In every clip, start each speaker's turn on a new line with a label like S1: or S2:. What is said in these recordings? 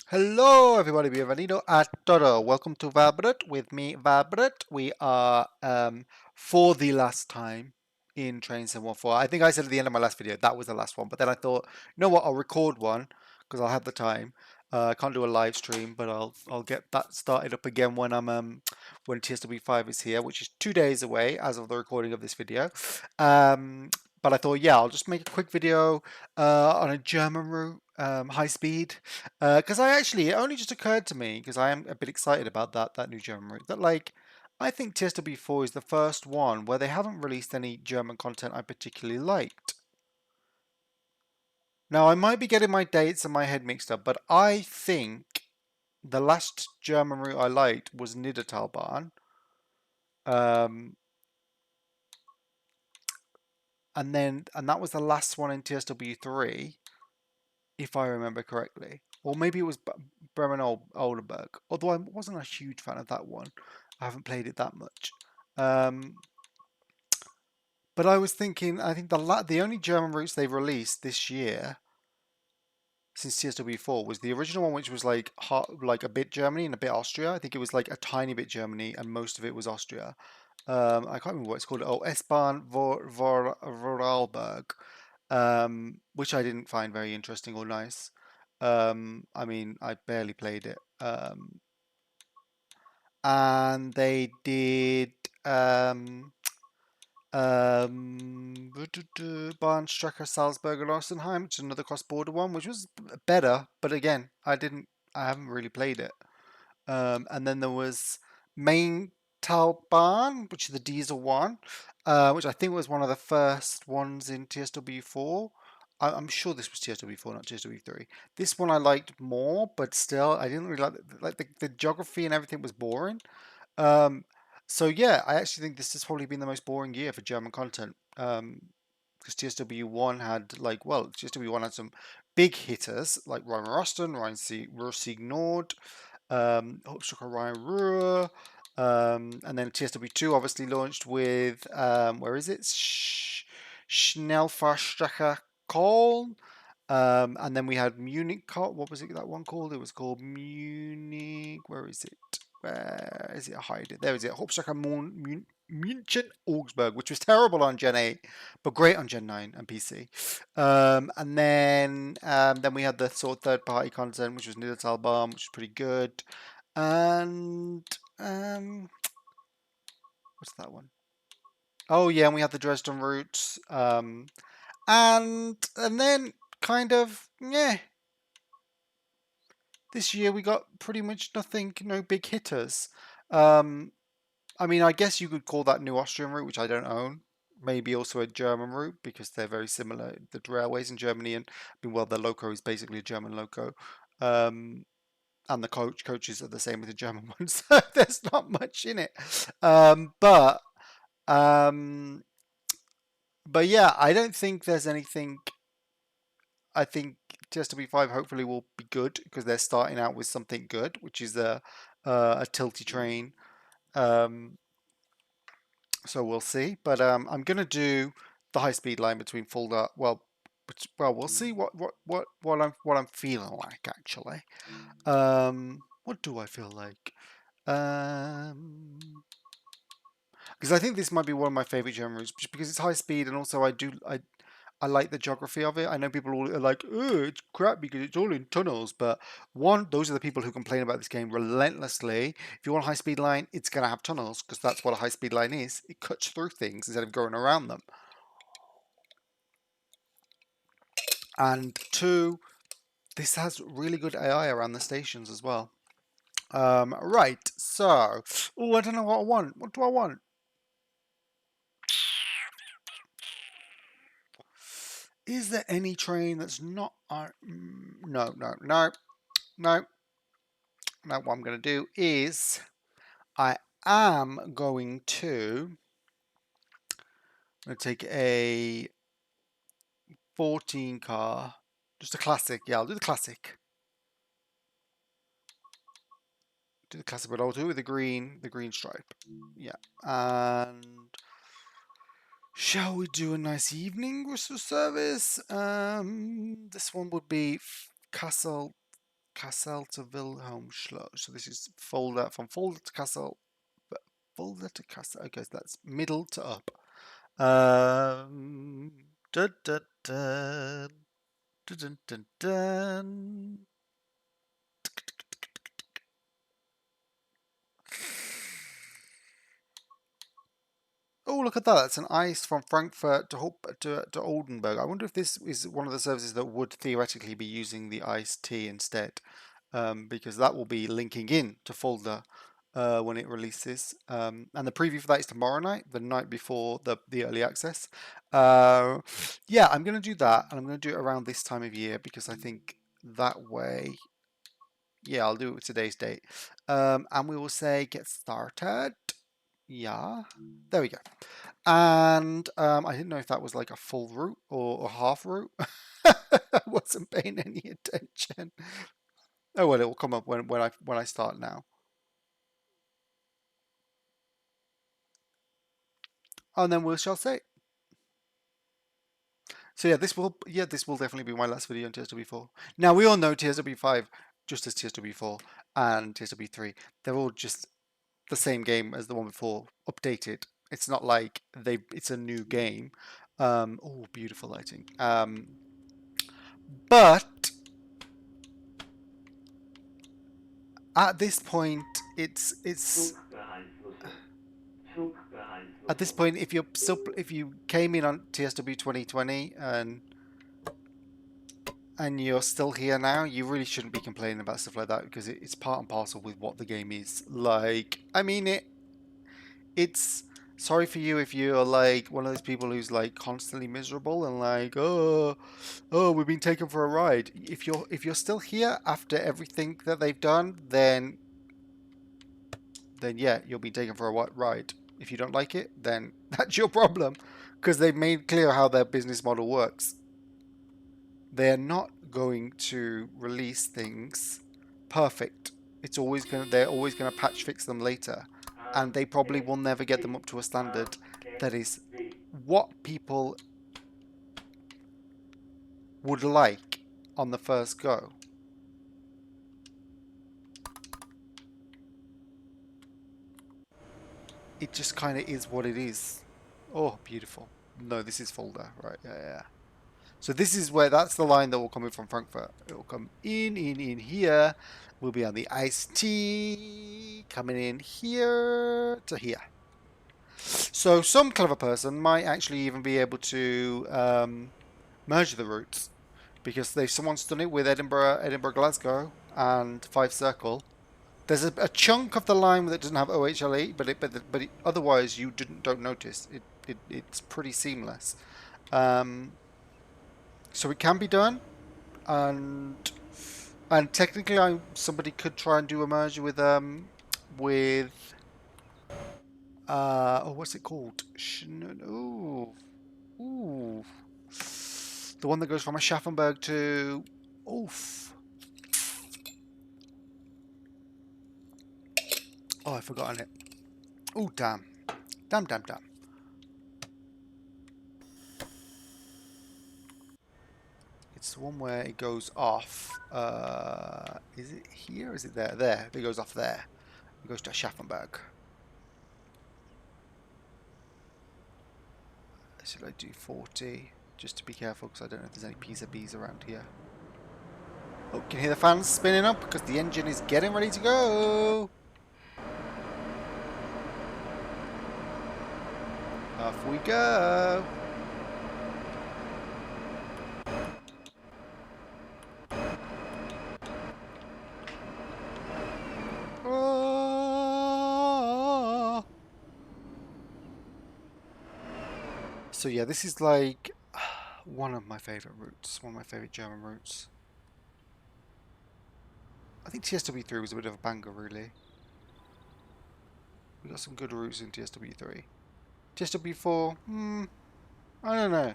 S1: Hello, everybody. Bienvenido a todo. Welcome to Valbret with me, Valbret. We are for the last time in Train 714. I think I said at the end of my last video that was the last one, but then I thought, you know what? I'll record one because I'll have the time. I can't do a live stream, but I'll get that started up again when when TSW5 is here, which is 2 days away as of the recording of this video. Um, but I thought, yeah, I'll just make a quick video on a German route, high speed. Because it only just occurred to me, because I am a bit excited about that new German route, that I think TSW4 is the first one where they haven't released any German content I particularly liked. Now, I might be getting my dates and my head mixed up, but I think the last German route I liked was Niedertalbahn. Um, and that was the last one in TSW3, if I remember correctly. Or maybe it was Bremen Oldenburg, although I wasn't a huge fan of that one. I haven't played it that much. Um, but I was thinking, I think the only German routes they've released this year since TSW4 was the original one, which was like a bit Germany and a bit Austria. I think it was like a tiny bit Germany and most of it was Austria. I can't remember what it's called. Oh, S-Bahn Vorarlberg, which I didn't find very interesting or nice. I mean, I barely played it. And they did Bahnstrecke Salzburger Rosenheim, which is another cross-border one, which was better, but again, I haven't really played it. And then there was Main Talbahn, which is the diesel one, which I think was one of the first ones in TSW4. I'm sure this was TSW4, not TSW3. This one I liked more, but still, I didn't really like the geography and everything was boring. Um, so yeah, I actually think this has probably been the most boring year for German content. Because TSW1 had TSW1 had some big hitters like Ryan Rosten, Rossi Nord, Hauptstraße Ryan Ruhr, and then TSW2 obviously launched with where is it? Schnellfahrstrecke Köln. And then we had Munich. What was it? That one called? It was called Munich. Where is it? Where is it? Hide it. There is it. Hauptsache München Augsburg, which was terrible on Gen 8, but great on Gen 9 and PC. And then we had the sort of third party content, which was Niedertalbahn, which was pretty good. And what's that one? Oh yeah, and we had the Dresden routes. And then kind of yeah, this year we got pretty much nothing, no big hitters. Um, I mean, I guess you could call that New Austrian route, which I don't own. Maybe also a German route because they're very similar. The railways in Germany, and I mean, well, the loco is basically a German loco, um, and the coaches are the same as the German ones. So there's not much in it. Um, but um, but yeah, I don't think there's anything. I think TSW5 hopefully will be good because they're starting out with something good, which is a tilty train. Um, so we'll see. But I'm gonna do the high speed line between Fulda. We'll see what I'm feeling like actually. What do I feel like? Um, because I think this might be one of my favorite German routes, just because it's high speed and also I like the geography of it. I know people all are like, oh, it's crap because it's all in tunnels. But one, those are the people who complain about this game relentlessly. If you want a high speed line, it's going to have tunnels because that's what a high speed line is. It cuts through things instead of going around them. And two, this has really good AI around the stations as well. Right, so, oh, I don't know what I want. What do I want? Is there any train that's not? No, no, no, no. Now, what I'm going to do is I am going to take a 14 car, just a classic. Yeah, I'll do the classic. Do the classic, but I'll do it with the green stripe. Yeah, and shall we do a nice evening whistle service? This one would be Kassel Kassel to Wilhelmsloh. So this is Fulda, from Fulda to Kassel. Fulda to Kassel. Okay, so that's middle to up. Dun, dun, dun, dun, dun, dun, dun. Oh, look at that. That's an ICE from Frankfurt to Oldenburg. I wonder if this is one of the services that would theoretically be using the ICE-T instead, because that will be linking in to Fulda when it releases. And the preview for that is tomorrow night, the night before the early access. Yeah, I'm going to do that, and I'm going to do it around this time of year because I think that way, yeah, I'll do it with today's date. And we will say get started. Yeah, there we go. And I didn't know if that was like a full route or a half route. I wasn't paying any attention. Oh well, it will come up when I start now. And then we shall say. So yeah, this will definitely be my last video on TSW4. Now we all know TSW5, just as TSW4 and TSW3, they're all just the same game as the one before, updated. It's not like it's a new game. Oh, beautiful lighting. But at this point, it's at this point, if you came in on TSW 2020 and you're still here now, you really shouldn't be complaining about stuff like that because it's part and parcel with what the game is. Like, I mean, it's sorry for you if you're like one of those people who's like constantly miserable and like, oh, we've been taken for a ride. If you're still here after everything that they've done, then yeah, you'll be taken for a ride. If you don't like it, then that's your problem because they've made clear how their business model works. They're not going to release things perfect. They're always gonna patch fix them later, and they probably will never get them up to a standard that is what people would like on the first go. It just kind of is what it is. Oh, beautiful. No, this is Fulda, right? Yeah, yeah. So this is that's the line that will come in from Frankfurt. It will come in here. We'll be on the ICE-T coming in here to here. So some clever person might actually even be able to merge the routes because someone's done it with Edinburgh, Glasgow, and Five Circle. There's a chunk of the line that doesn't have OHLE, but otherwise you don't notice. It's pretty seamless. So it can be done, and technically, somebody could try and do a merge with oh, what's it called? Ooh, ooh, the one that goes from Aschaffenburg to oof. Oh, I've forgotten it. Oh, damn. Damn, damn, damn. It's the one where it goes off. Is it here or is it there? There. It goes off there. It goes to Aschaffenburg. Should I do 40? Just to be careful because I don't know if there's any PZBs around here. Oh, can you hear the fans spinning up? Because the engine is getting ready to go. Off we go. Oh. So yeah, this is like one of my favourite routes. One of my favourite German routes. I think TSW3 was a bit of a banger, really. We got some good routes in TSW3. TSW4, I don't know.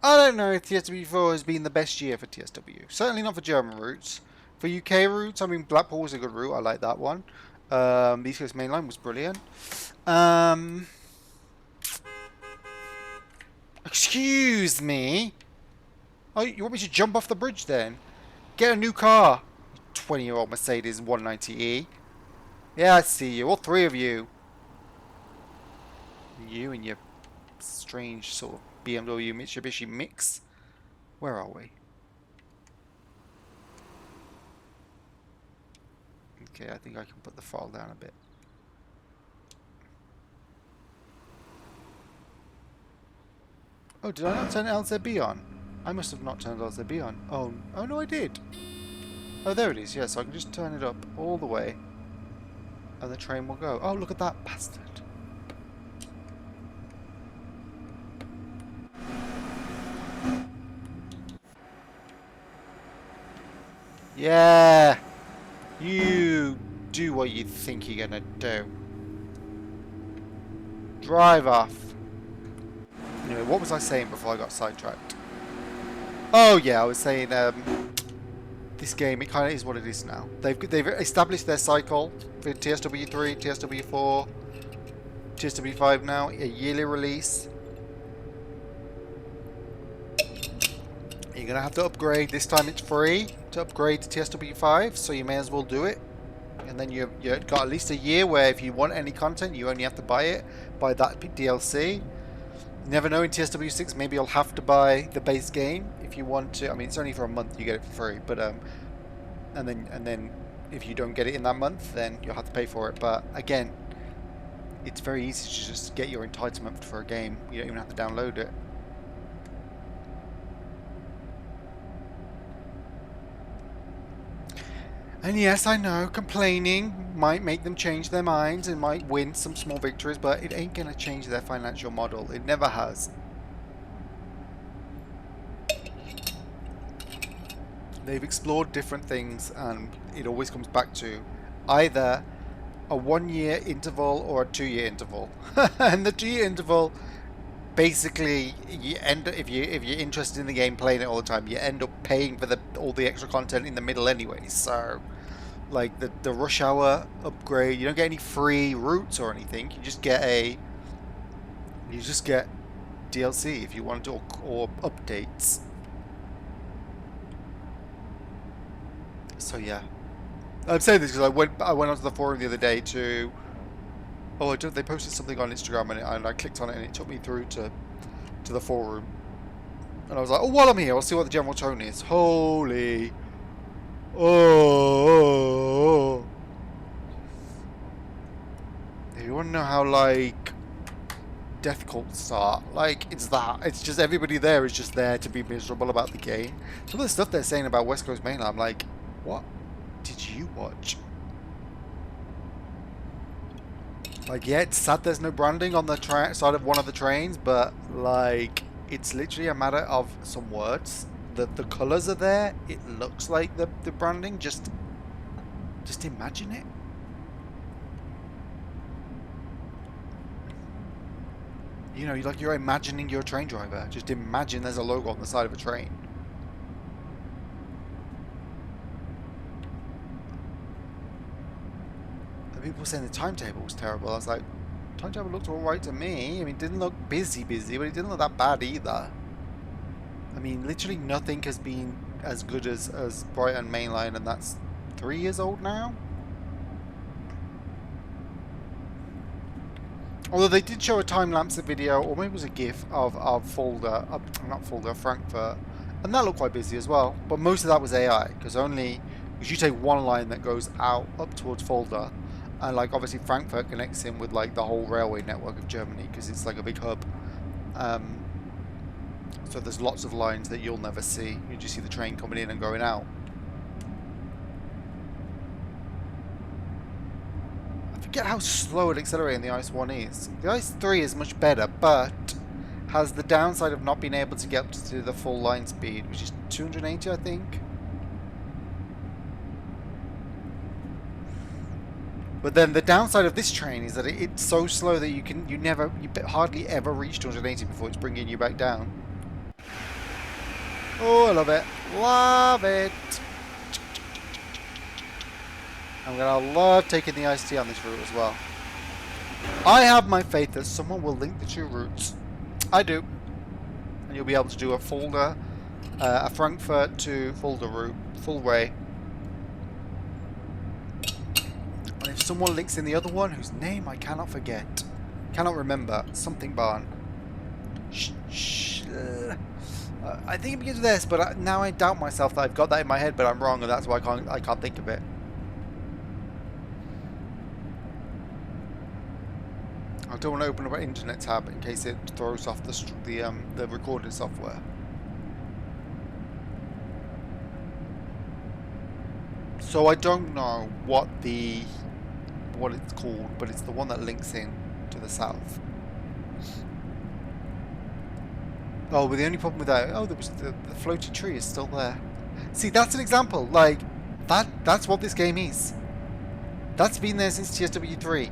S1: I don't know if TSW4 has been the best year for TSW. Certainly not for German routes. For UK routes, I mean, Blackpool was a good route. I like that one. The East Coast Main Line was brilliant. Excuse me. Oh, you want me to jump off the bridge then? Get a new car. 20-year-old Mercedes 190E. Yeah, I see you. All three of you. You and your strange sort of BMW Mitsubishi mix. Where are we? Okay, I think I can put the file down a bit. Oh, did I not turn LZB on? I must have not turned LZB on. Oh no, I did. Oh, there it is. Yeah, so I can just turn it up all the way, and the train will go. Oh, look at that bastard. Yeah, you do what you think you're gonna do. Drive off. Anyway, what was I saying before I got sidetracked? Oh yeah, I was saying this game, it kind of is what it is now. They've established their cycle for TSW3, TSW4, TSW5 now, a yearly release. You're gonna have to upgrade. This time it's free to upgrade to TSW5, so you may as well do it. And then you've got at least a year where if you want any content, you only have to buy it, buy that DLC. You never know, in TSW6 maybe you'll have to buy the base game if you want to. I mean, it's only for a month, you get it for free, but and then if you don't get it in that month, then you'll have to pay for it. But again, it's very easy to just get your entitlement for a game. You don't even have to download it. And yes, I know, complaining might make them change their minds and might win some small victories, but it ain't going to change their financial model. It never has. They've explored different things, and it always comes back to either a 1-year interval or a 2-year interval. And the 2-year interval, basically, you end if you're interested in the game, playing it all the time, you end up paying for all the extra content in the middle anyway. So, like the rush hour upgrade, you don't get any free routes or anything. You just get DLC if you want to, or updates. So yeah, I'm saying this because I went onto the forum the other day to. Oh, they posted something on Instagram and I clicked on it and it took me through to the forum. And I was like, oh, while I'm here, I'll see what the general tone is. Holy. Oh. If you want to know how, like, death cults start, like, it's that. It's just everybody there is just there to be miserable about the game. Some of the stuff they're saying about West Coast Mainline, I'm like, what did you watch? Like, yeah, it's sad there's no branding on the side of one of the trains, but, like, it's literally a matter of some words. The colours are there. It looks like the branding. Just imagine it. You know, like you're imagining you're a train driver. Just imagine there's a logo on the side of a train. People were saying the timetable was terrible. I was like, timetable looked alright to me. I mean, it didn't look busy, but it didn't look that bad either. I mean, literally nothing has been as good as Brighton Mainline, and that's 3 years old now. Although they did show a time-lapse video, or maybe it was a GIF of Fulda, not Fulda, Frankfurt, and that looked quite busy as well. But most of that was AI, because you take one line that goes out up towards Fulda. And like obviously Frankfurt connects in with like the whole railway network of Germany because it's like a big hub. So there's lots of lines that you'll never see. You just see the train coming in and going out. I forget how slow and accelerating the ICE1 is. The ICE3 is much better, but has the downside of not being able to get up to the full line speed, which is 280, I think. But then the downside of this train is that it's so slow that you hardly ever reach 280 before it's bringing you back down. Oh, I love it. Love it. I'm going to love taking the iced tea on this route as well. I have my faith that someone will link the two routes. I do. And you'll be able to do a Fulda, a Frankfurt to Fulda route, full way. someone links in the other one whose name I cannot forget. Cannot remember. Something barn. I think it begins with S, but now I doubt myself that I've got that in my head, but I'm wrong, and that's why I can't think of it. I don't want to open up an internet tab in case it throws off the recording software. So I don't know what it's called, but it's the one that links in to the south. Oh, but the only problem with that, oh, there was the floaty tree is still there. See, that's an example. Like that's what this game is. That's been there since TSW3.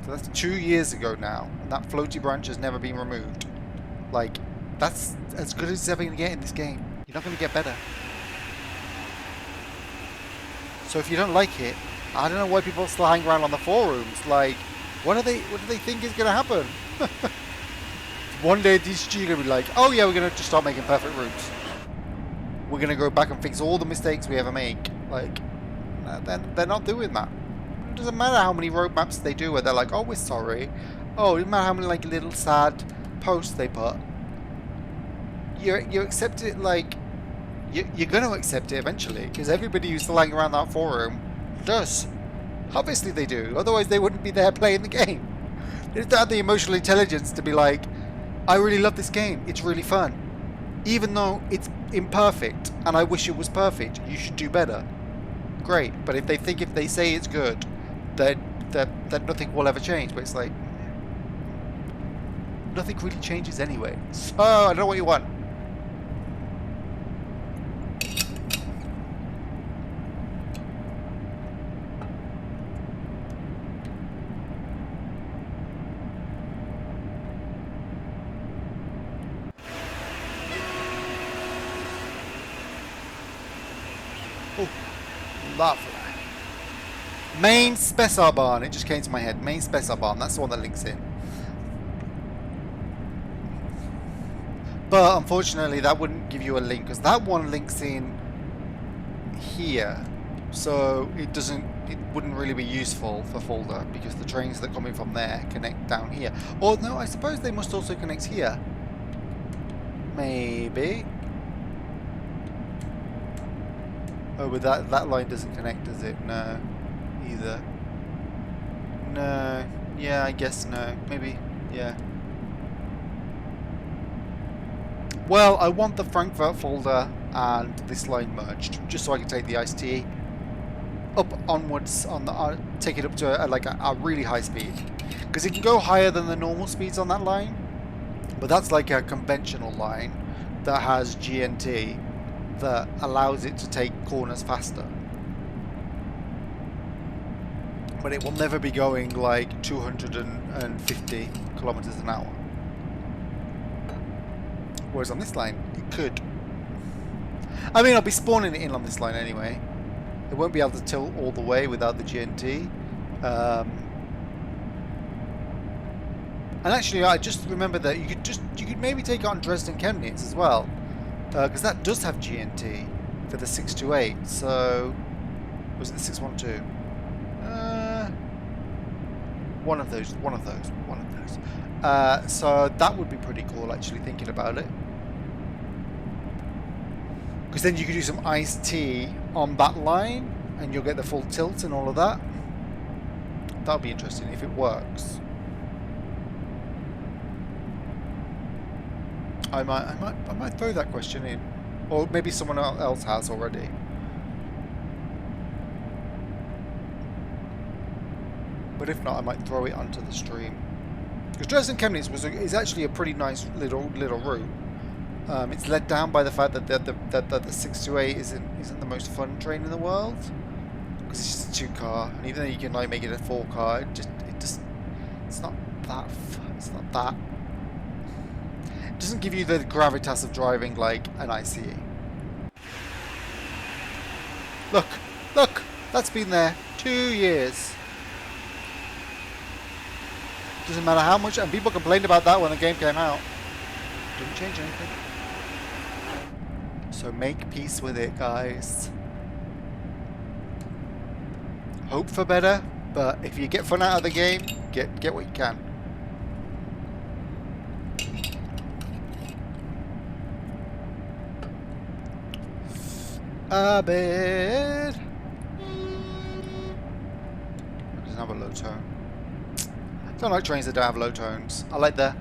S1: So that's 2 years ago now, and that floaty branch has never been removed. Like, that's as good as it's ever going to get in this game. You're not going to get better. So if you don't like it, I don't know why people still hang around on the forums. Like, what do they think is going to happen? One day TSG are going to be like, oh yeah, we're going to just start making perfect routes. We're going to go back and fix all the mistakes we ever make. Like, they're not doing that. It doesn't matter how many roadmaps they do where they're like, oh, we're sorry. Oh, it doesn't matter how many like little sad posts they put. You accept it, like, you're going to accept it eventually, because everybody who's still hanging around that forum does. Obviously they do, otherwise they wouldn't be there playing the game. They don't have the emotional intelligence to be like, I really love this game, it's really fun. Even though it's imperfect, and I wish it was perfect, you should do better. Great, but if they say it's good, that nothing will ever change. But it's like, nothing really changes anyway. So I don't know what you want. Oh, lovely. Main Spessar barn. It just came to my head. Main Spessar barn. That's the one that links in. But unfortunately, that wouldn't give you a link, because that one links in here. So it wouldn't really be useful for Fulda, because the trains that come in from there connect down here. Or no, I suppose they must also connect here. Maybe. Oh, but that line doesn't connect, does it? No. Either. No. Yeah, I guess no. Maybe. Yeah. Well, I want the Frankfurt Fulda and this line merged, just so I can take the ICE up onwards on the take it up to a really high speed, because it can go higher than the normal speeds on that line, but that's like a conventional line that has GNT that allows it to take corners faster. But it will never be going like 250 kilometers an hour. Whereas on this line, it could. I mean, I'll be spawning it in on this line anyway. It won't be able to tilt all the way without the GNT. And actually, I just remembered that you could maybe take on Dresden Chemnitz as well, because that does have GNT for the 628. So was it the 612? One of those. So that would be pretty cool, actually, thinking about it. Because then you could do some ICE on that line, and you'll get the full tilt and all of that. That'll be interesting if it works. I might throw that question in, or maybe someone else has already. But if not, I might throw it onto the stream. Because Dresden Chemnitz is actually a pretty nice little route. It's let down by the fact that the 628 isn't the most fun train in the world, because it's just a 2-car, and even though you can like make it a 4-car, it's not that fun. It's not that. It doesn't give you the gravitas of driving like an ICE. Look, that's been there 2 years. Doesn't matter how much, and people complained about that when the game came out. Didn't change anything. So make peace with it, guys. hope for better, but if you get fun out of the game, get what you can. Abed. It doesn't have a low tone. I don't like trains that don't have low tones. I like the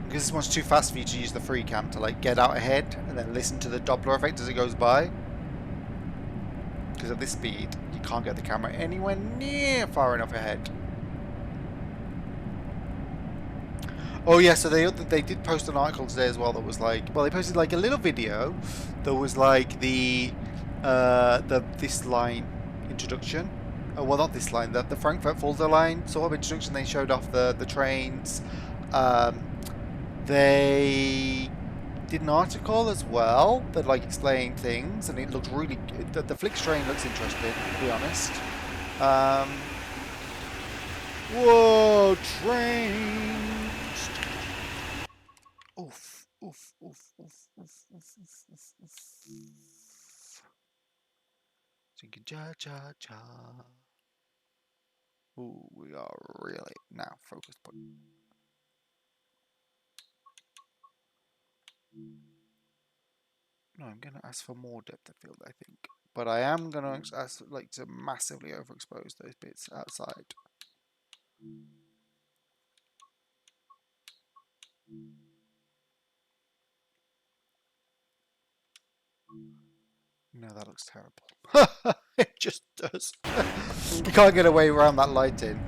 S1: because this one's too fast for you to use the free cam to like get out ahead and then listen to the Doppler effect as it goes by. Because at this speed, you can't get the camera anywhere near far enough ahead. Oh yeah, so they did post an article today as well that was like, well, they posted like a little video that was like the this line introduction. Well, not this line, the Frankfurt Fulda line sort of introduction. They showed off the trains. Um, they did an article as well that like explained things, and it looked really. The Flix train looks interesting, to be honest. Whoa, trains! Oof, oof, oof, oof, oof, oof, oof, oof, oof. Thinking cha cha cha. Ooh, we are really now focused point. No, I'm gonna ask for more depth of field, I think. But I am gonna ask like to massively overexpose those bits outside. No, that looks terrible. It just does. You can't get away around that lighting.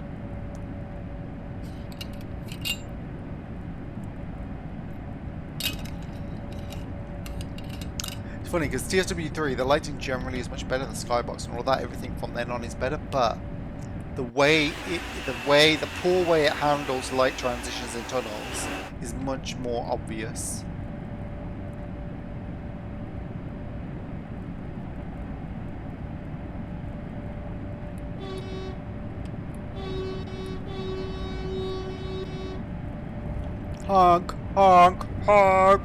S1: It's funny because TSW3, the lighting generally is much better. The skybox and all that, everything from then on is better. But the poor way it handles light transitions in tunnels is much more obvious. Honk, honk, honk.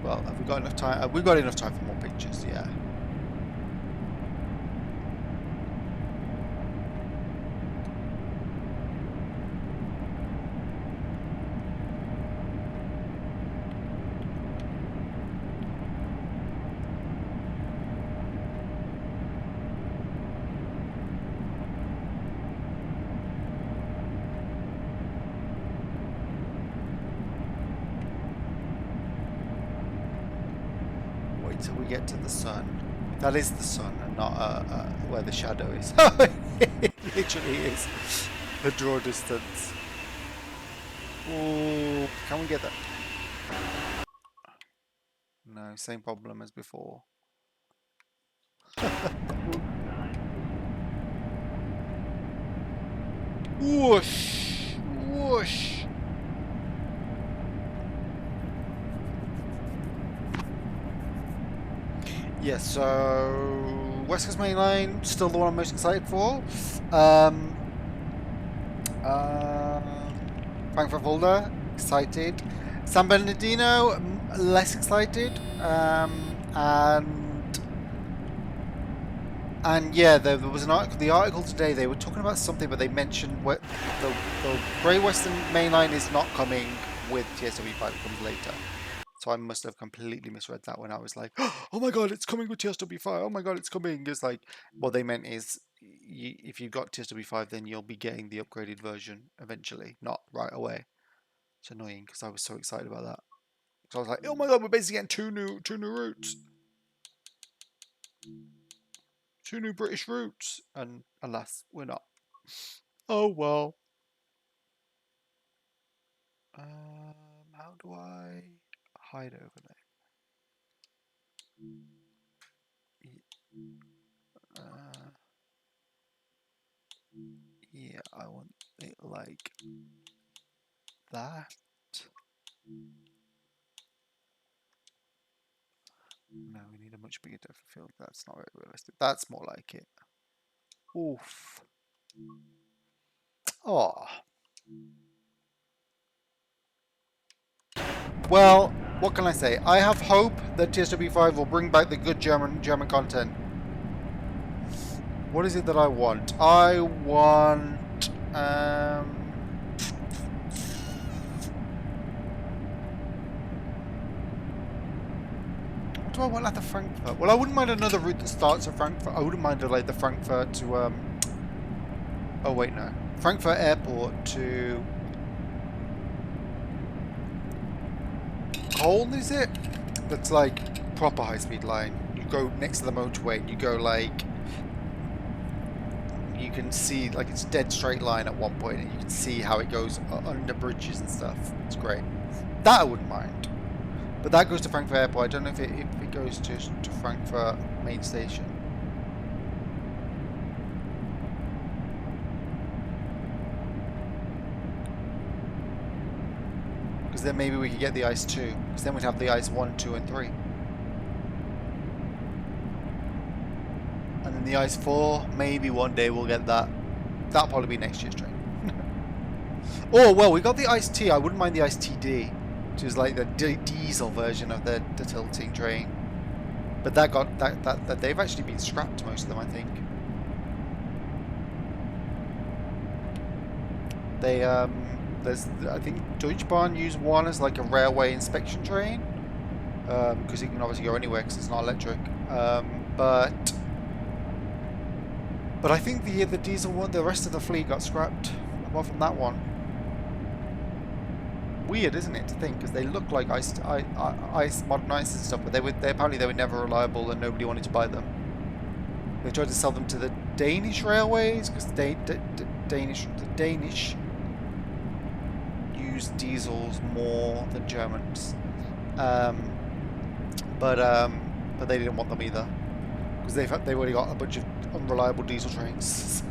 S1: Well, have we got enough time? We've got enough time for more pictures, yeah. Wait till we get to the sun. That is the sun and not where the shadow is. It literally is a draw distance. Ooh, can we get that? No, same problem as before. Whoosh! Whoosh! Yeah, so West Coast Main Line, still the one I'm most excited for. Frankfurt Fulda, excited. San Bernardino, less excited. And yeah, there was an article. The article today, they were talking about something, but they mentioned what the Great Western Main Line is not coming with TSW5. It comes later. So I must have completely misread that when I was like, "Oh my god, it's coming with TSW5! Oh my god, it's coming!" It's like what they meant is, if you've got TSW5, then you'll be getting the upgraded version eventually, not right away. It's annoying because I was so excited about that. So I was like, "Oh my god, we're basically getting two new routes, two new British routes," and alas, we're not. Oh well. How do I hide overlay? Uh, yeah, I want it like that. No, we need a much bigger depth of field. That's not very realistic. That's more like it. Oof. Oh. Well, what can I say? I have hope that TSW5 will bring back the good German content. What is it that I want? I want what do I want at the Frankfurt? Well, I wouldn't mind another route that starts at Frankfurt. I wouldn't mind like the Frankfurt to oh wait, no. Frankfurt Airport to Cologne, is it? That's like proper high-speed line. You go next to the motorway and you go like you can see like it's dead straight line at one point and you can see how it goes under bridges and stuff. It's great. That I wouldn't mind. But that goes to Frankfurt Airport. I don't know if it goes to Frankfurt main station. Because then maybe we could get the ICE2. Because then we'd have the ICE1, 2 and 3. And then the ICE4, maybe one day we'll get that. That'll probably be next year's train. Oh, well, we got the ICE-T. I wouldn't mind the ICE-TD. Which is like the diesel version of the tilting train. But that got that they've actually been scrapped, most of them, I think. They there's I think Deutsche Bahn use one as like a railway inspection train. Because it can obviously go anywhere because it's not electric. But I think the diesel one, the rest of the fleet got scrapped, apart from that one. Weird, isn't it, to think, because they look like ICE modern ICE and stuff, but apparently they were never reliable and nobody wanted to buy them. They tried to sell them to the Danish railways because the Danish use diesels more than Germans, but they didn't want them either because they've already got a bunch of unreliable diesel trains.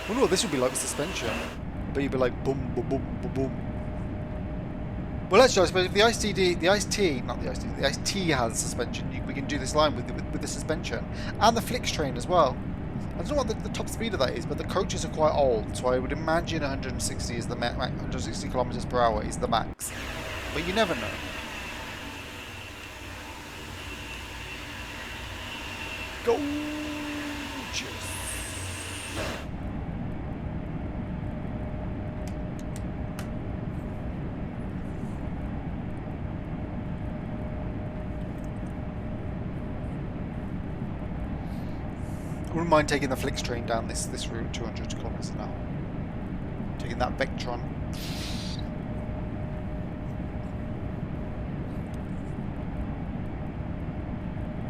S1: I wonder what this would be like with suspension. But you'd be like boom, boom, boom, boom, boom. Well, actually, I suppose if the the ICE-T has suspension, we can do this line with the suspension and the Flix train as well. I don't know what the top speed of that is, but the coaches are quite old, so I would imagine 160 is the 160 kilometers per hour is the max. But you never know. Gorgeous. I wouldn't mind taking the Flix train down this route, 200 kilometers an hour. Taking that Vectron.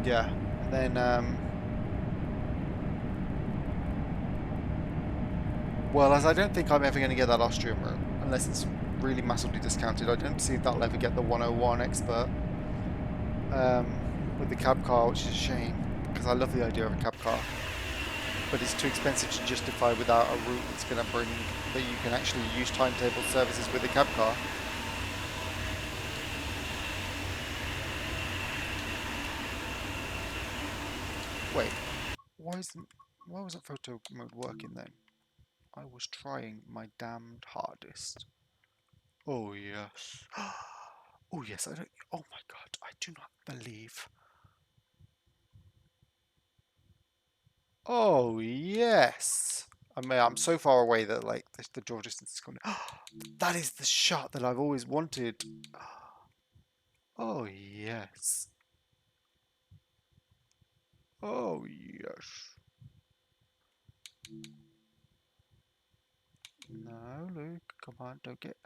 S1: Yeah, and then well, as I don't think I'm ever going to get that Austrian route unless it's really massively discounted. I don't see if that'll ever get the 101 Expert with the cab car, which is a shame because I love the idea of a cab car. But it's too expensive to justify without a route that's going to bring that you can actually use Timetable services with a cab car. Wait, why wasn't photo mode working then? I was trying my damned hardest. Oh yes. Oh yes, I don't. Oh my god, I do not believe. Oh yes. I mean, I'm so far away that like the draw distance is going. That is the shot that I've always wanted. Oh yes. Oh yes. No, Luke, come on, don't get.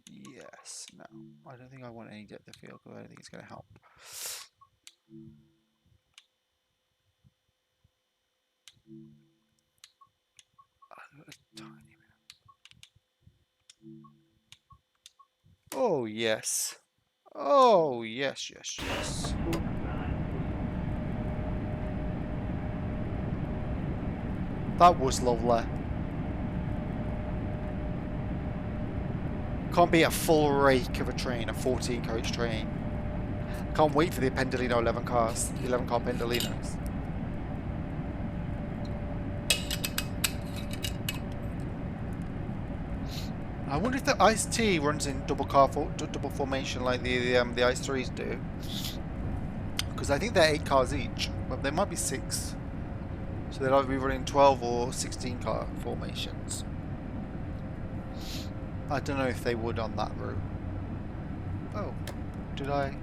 S1: Yes, no. I don't think I want any depth of field because I don't think it's going to help. A tiny bit. Oh, yes. Oh, yes, yes, yes. That was lovely. Can't be a full rake of a train, a 14 coach train. Can't wait for the Pendolino 11 cars, the 11 car Pendolinos. I wonder if the ICE-T runs in double formation like the ICE-3s do, because I think they're 8 cars each, but they might be 6, so they'll either be running 12 or 16 car formations. I don't know if they would on that route. Oh, did I?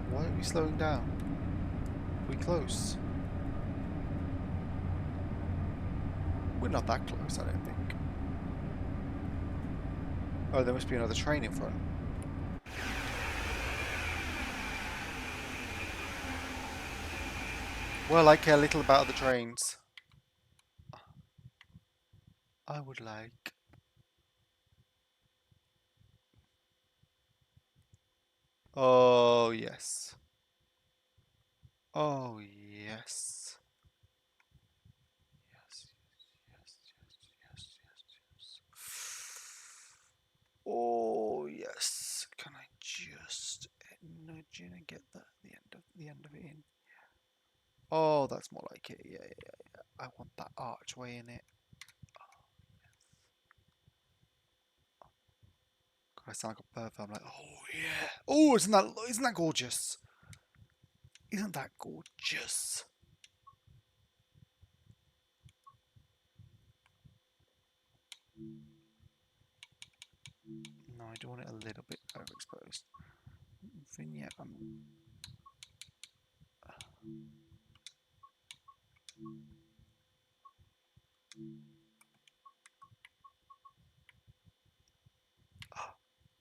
S1: Why are we slowing down? Are we close? We're not that close, I don't think. Oh, there must be another train in front. Well, I care little about the trains. I would like. Oh, yes. Oh, yes. Yes, yes, yes, yes, yes, yes. Oh, yes. Can I just nudge in and get the end of it in? Oh, that's more like it. Yeah, yeah, yeah. I want that archway in it. I sound like a perfect. I'm like, oh yeah. Oh, isn't that gorgeous? Isn't that gorgeous? No, I do want it a little bit overexposed. Vignette.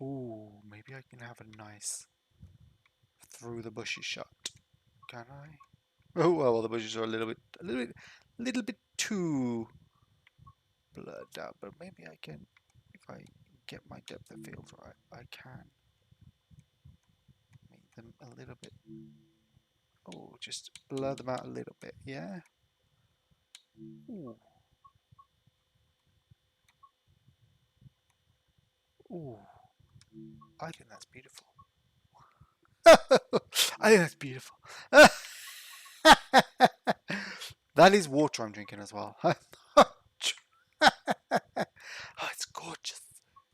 S1: Oh, maybe I can have a nice through the bushes shot. Can I? Oh well, the bushes are a little bit too blurred out. But maybe I can, if I get my depth of field right, I can make them a little bit. Oh, just blur them out a little bit. Yeah. Ooh. Ooh. I think that's beautiful. I think that's beautiful. That is water I'm drinking as well. Oh, it's gorgeous.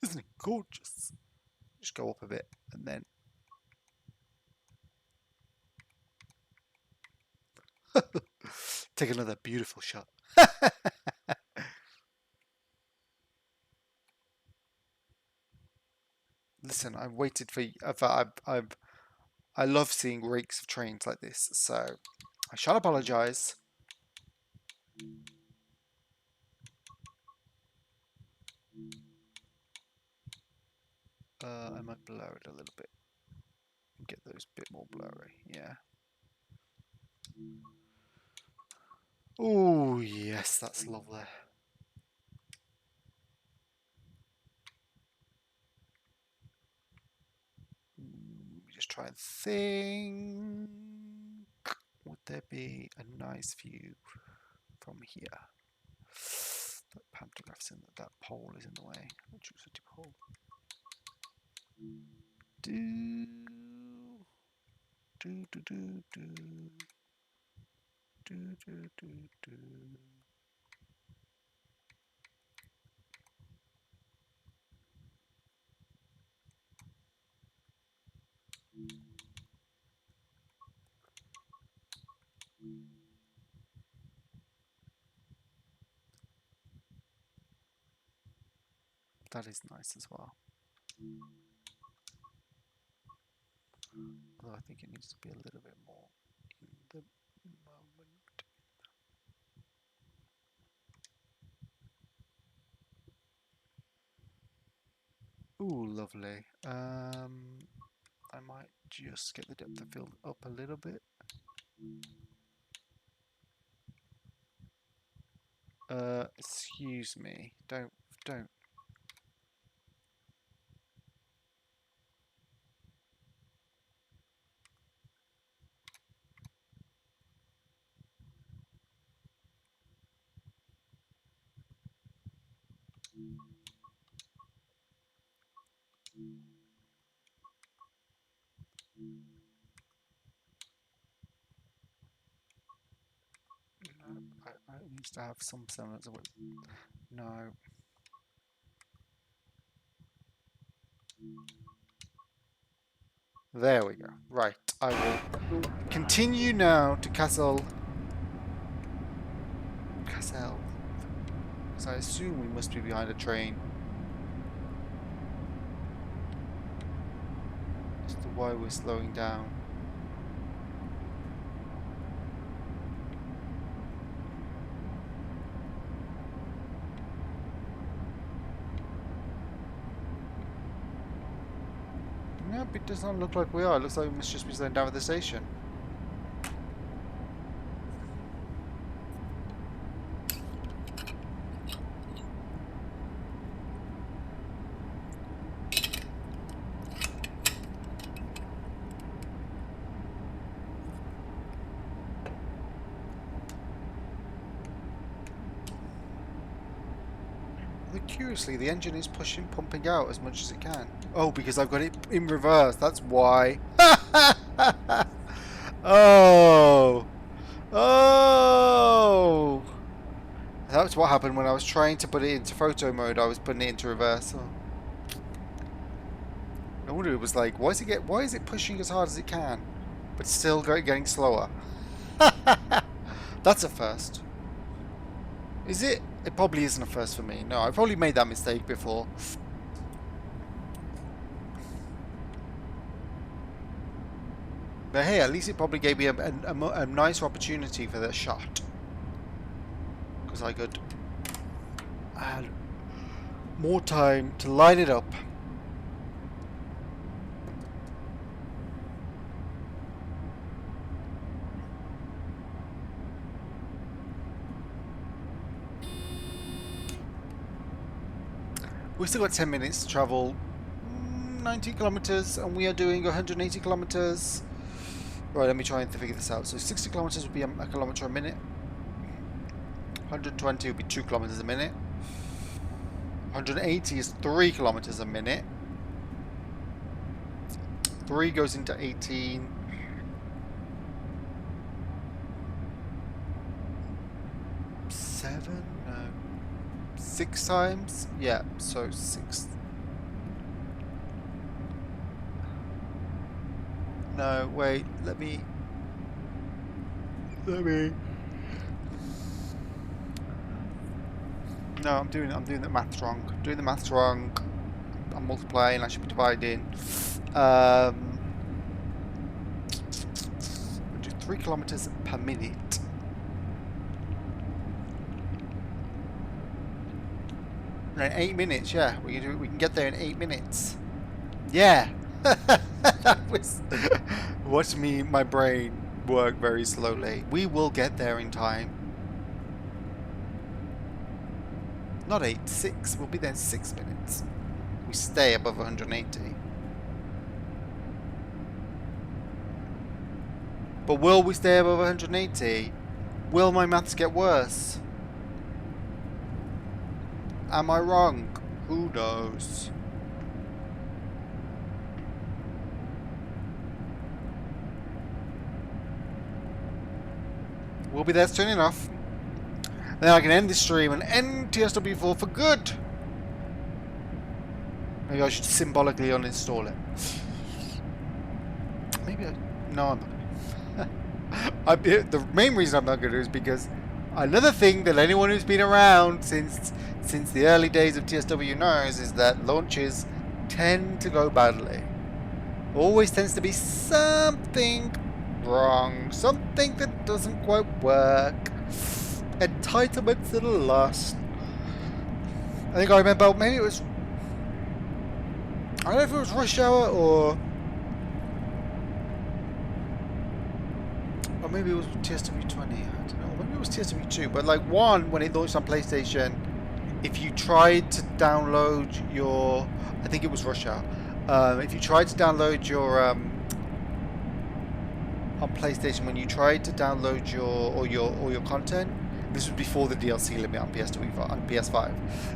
S1: Isn't it gorgeous? Just go up a bit and then take another beautiful shot. Listen, I've waited for. I love seeing reeks of trains like this, so I shall apologise. I might blur it a little bit and get those a bit more blurry. Yeah. Oh yes, that's lovely. Just try and think. Would there be a nice view from here? That pantograph's in that pole is in the way. Electricity pole. Do do do do do do do do do. That is nice as well. Although I think it needs to be a little bit more in the moment. Ooh, lovely. I might just get the depth of field up a little bit. Excuse me. Don't. seems to have some semblance of it. No. There we go. Right. I will continue now to Kassel. Kassel. Because I assume we must be behind a train. As to why we're slowing down. Nope, it does not look like we are. It looks like we must just be slowing down at the station. Curiously, the engine is pumping out as much as it can. Oh, because I've got it in reverse. That's why. Oh. Oh. That's what happened when I was trying to put it into photo mode. I was putting it into reverse. Oh. No wonder it was like, why is it pushing as hard as it can, but still getting slower? That's a first. Is it? It probably isn't a first for me. No, I've probably made that mistake before. But hey, at least it probably gave me a nicer opportunity for that shot. Because I could add more time to line it up. We've still got 10 minutes to travel 90 kilometers, and we are doing 180 kilometers. Right, let me try and figure this out. So 60 kilometers would be a kilometer a minute. 120 would be 2 kilometers a minute. 180 is 3 kilometers a minute. 3 goes into 18. 7? No. 6 times? Yeah, so 6. No, wait, let me... No, I'm doing the maths wrong. I'm multiplying, I should be dividing. I do 3 kilometers per minute. In 8 minutes, yeah. We can get there in 8 minutes. Yeah. That was watch my brain work very slowly. We will get there in time. Not 8, 6. We'll be there in 6 minutes. We stay above 180. But will we stay above 180? Will my maths get worse? Am I wrong? Who knows? We'll be there soon enough. Then I can end this stream and end TSW4 for good. Maybe I should symbolically uninstall it. Maybe no, I'm not. The main reason I'm not going to is because another thing that anyone who's been around since the early days of TSW knows is that launches tend to go badly. Always tends to be something wrong, something that doesn't quite work, entitlements that are lost. I think I remember, maybe it was, I don't know if it was rush hour or maybe it was TSW20, I don't know, maybe it was TSW2, but like one, when it launched on PlayStation, if you tried to download your, I think it was rush hour, if you tried to download your on PlayStation, when you tried to download your content, this was before the DLC limit on PS5.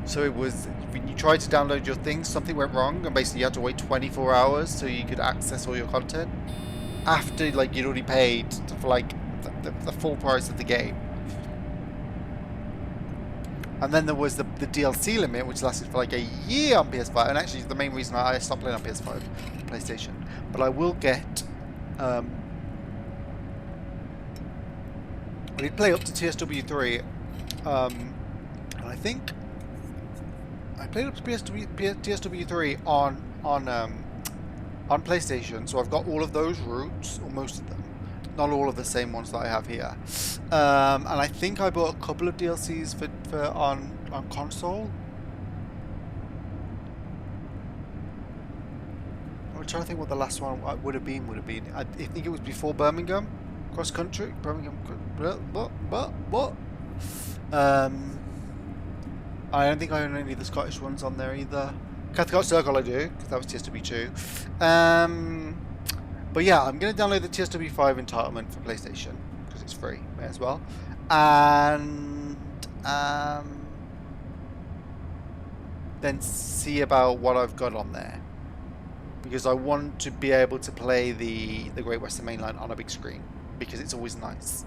S1: So it was when you tried to download your things, something went wrong, and basically you had to wait 24 hours so you could access all your content after like you'd already paid for like the full price of the game. And then there was the DLC limit, which lasted for like a year on PS5. And actually, the main reason I stopped playing on PS5 and PlayStation. But I will get. I did play up to TSW3, and I think I played up to TSW3 on PlayStation. So I've got all of those routes, or most of them. Not all of the same ones that I have here. And I think I bought a couple of DLCs for on console. I'm trying to think what the last one would have been. I think it was before Birmingham, cross country. Birmingham. What? I don't think I own any of the Scottish ones on there either. Cathcart Circle I do, because that was TSW2. But yeah, I'm going to download the TSW5 entitlement for PlayStation, because it's free, may as well. And then see about what I've got on there. Because I want to be able to play the Great Western Main Line on a big screen, because it's always nice.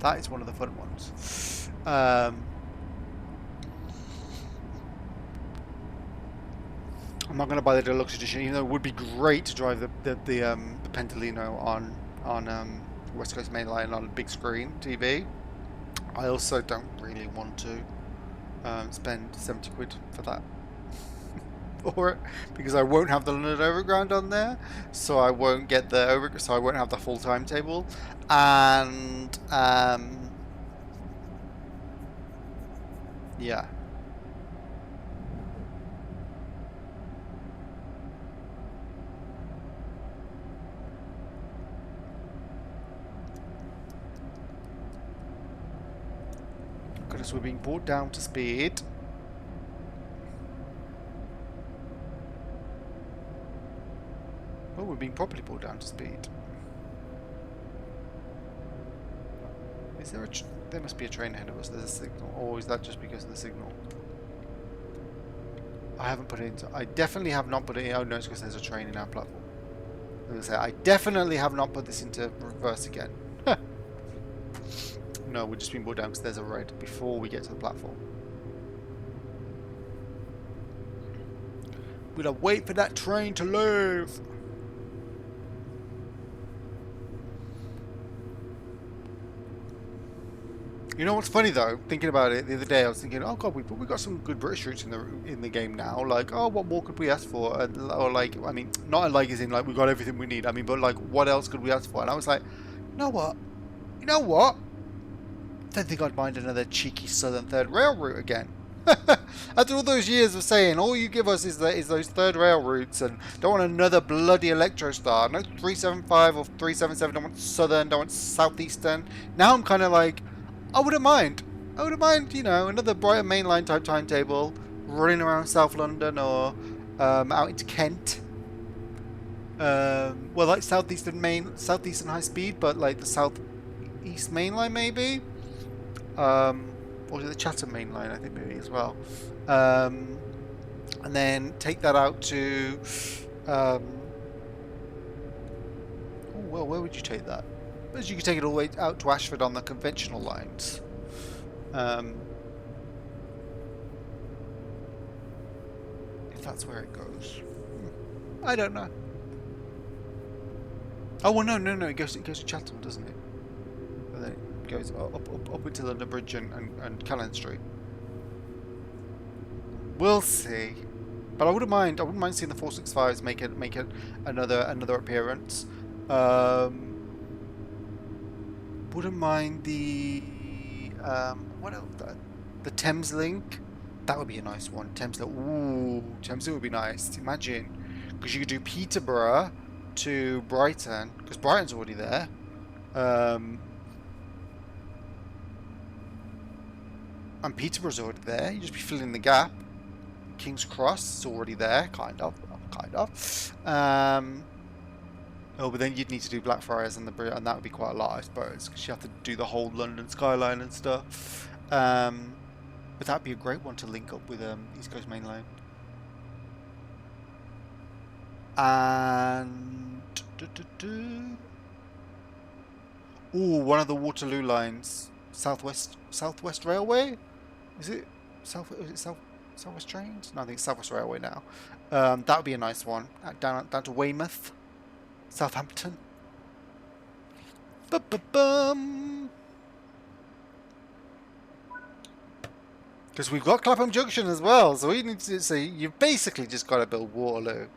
S1: That is one of the fun ones. I'm not going to buy the deluxe edition, even though it would be great to drive the Pendolino on West Coast Main Line on a big screen TV. I also don't really want to spend 70 quid for that for it, because I won't have the London Overground on there, so I won't get so I won't have the full timetable, and yeah. Because we're being brought down to speed. Oh, we're being properly brought down to speed. Is there there must be a train ahead of us. There's a signal. Or is that just because of the signal? I haven't put it into... I definitely have not put it in... Oh no, it's because there's a train in our platform. I was going to say, I definitely have not put this into reverse again. No, we're just being brought down because there's a red before we get to the platform. We're going to wait for that train to leave. You know what's funny though? Thinking about it the other day, I was thinking, oh god, we got some good British routes in the game now. Like, oh, what more could we ask for? Or like, I mean, not like as in like we got everything we need. I mean, but like, what else could we ask for? And I was like, you know what? Don't think I'd mind another cheeky Southern Third Rail route again. After all those years of saying all you give us is those third rail routes, and don't want another bloody Electrostar, no 375 or 377, don't want Southern, don't want Southeastern. Now I'm kind of like, I wouldn't mind, you know, another Brighton mainline type timetable, running around South London or out into Kent. Well, like Southeastern High Speed, but like the Southeast mainline maybe. Or the Chatham main line, I think maybe as well. And then take that out to... oh, well, where would you take that? Because you could take it all the way out to Ashford on the conventional lines. If that's where it goes. I don't know. Oh, well, no, it goes to Chatham, doesn't it? And then it goes up into London Bridge and Callan Street. We'll see. But I wouldn't mind seeing the 465s make another appearance. Wouldn't mind the what else? The Thames Link. That would be a nice one. Thames Link. Ooh, Thames Link would be nice. Imagine, because you could do Peterborough to Brighton, because Brighton's already there. And Peterborough's already there. You just be filling the gap. King's Cross is already there, kind of. Oh, but then you'd need to do Blackfriars and and that would be quite a lot, I suppose, because you have to do the whole London skyline and stuff. But that'd be a great one to link up with East Coast Main Line. And ooh, one of the Waterloo lines, Southwest Railway, is it? Southwest Trains? No, I think it's Southwest Railway now. That would be a nice one. Down to Weymouth, Southampton. Ba-ba-bum. Because we've got Clapham Junction as well, so we need to. So you've basically just got to build Waterloo,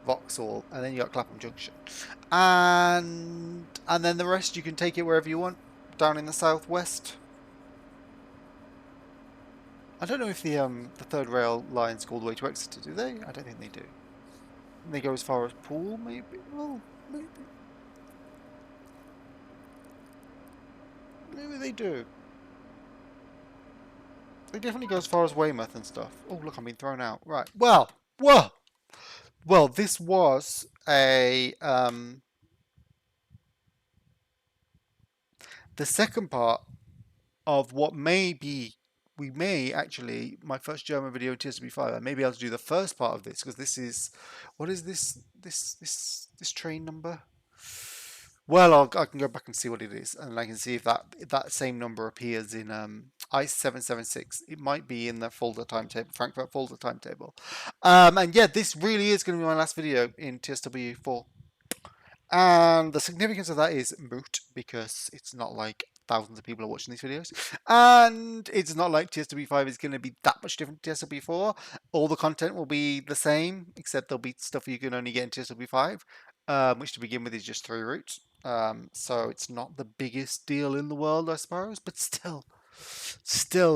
S1: Vauxhall, and then you got Clapham Junction, and then the rest you can take it wherever you want down in the southwest. I don't know if the third rail lines go all the way to Exeter, do they? I don't think they do. They go as far as Poole, maybe. Well, maybe they do. They definitely go as far as Weymouth and stuff. Oh, look, I'm being thrown out. Right. Well, this was a the second part of what may be, we may actually, my first German video in TSW5. I may be able to do the first part of this because this is, what is this train number? Well, I can go back and see what it is, and I can see if that same number appears in ICE776. It might be in the Fulda timetable, Frankfurt Fulda timetable. And yeah, this really is going to be my last video in TSW4. And the significance of that is moot because it's not like thousands of people are watching these videos. And it's not like TSW5 is going to be that much different to TSW4. All the content will be the same, except there'll be stuff you can only get in TSW5, which to begin with is just 3 routes. So it's not the biggest deal in the world, I suppose, but still,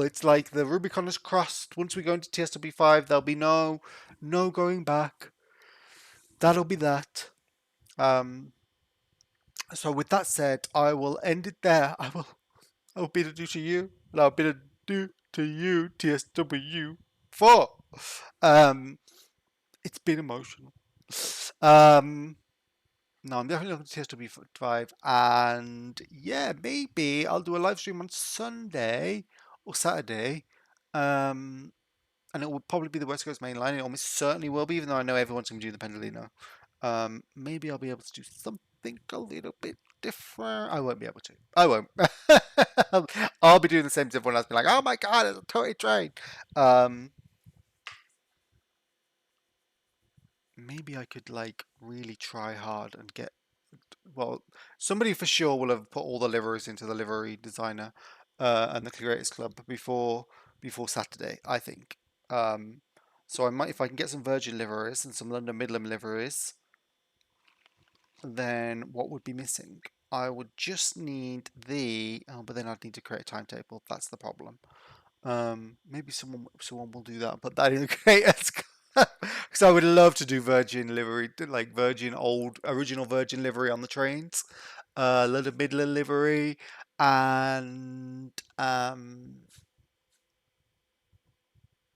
S1: it's like the Rubicon is crossed. Once we go into TSW5, there'll be no going back. That'll be that. So with that said, I will end it there. I will bid adieu to you, and I'll bid adieu to you, TSW4. Um, it's been emotional. No, I'm definitely looking to TSW5, and yeah, maybe I'll do a live stream on Sunday or Saturday. And it will probably be the West Coast main line. It almost certainly will be, even though I know everyone's going to do the Pendolino. Maybe I'll be able to do something a little bit different. I won't be able to. I won't. I'll be doing the same as everyone else. Be like, oh my god, it's a toy train. Maybe I could like really try hard and get. Well, somebody for sure will have put all the liveries into the livery designer and the Creators Club before Saturday, I think. Um, so I might, if I can get some Virgin liveries and some London Midland liveries, then what would be missing? I would just need but then I'd need to create a timetable. That's the problem. Maybe someone will do that, but that in the creators because I would love to do Virgin livery, like Virgin old original Virgin livery on the trains, London Midland livery, and um,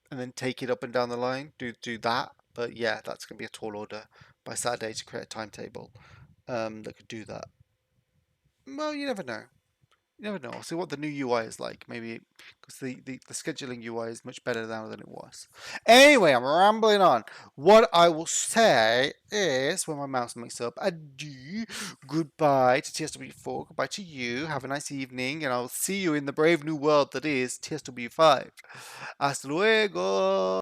S1: and then take it up and down the line. Do that, but yeah, that's gonna be a tall order by Saturday to create a timetable that could do that. Well, you never know. You never know. I'll see what the new UI is like. Maybe because the scheduling UI is much better now than it was. Anyway, I'm rambling on. What I will say is, when my mouse makes up, adieu, goodbye to TSW4, goodbye to you. Have a nice evening, and I'll see you in the brave new world that is TSW5. Hasta luego.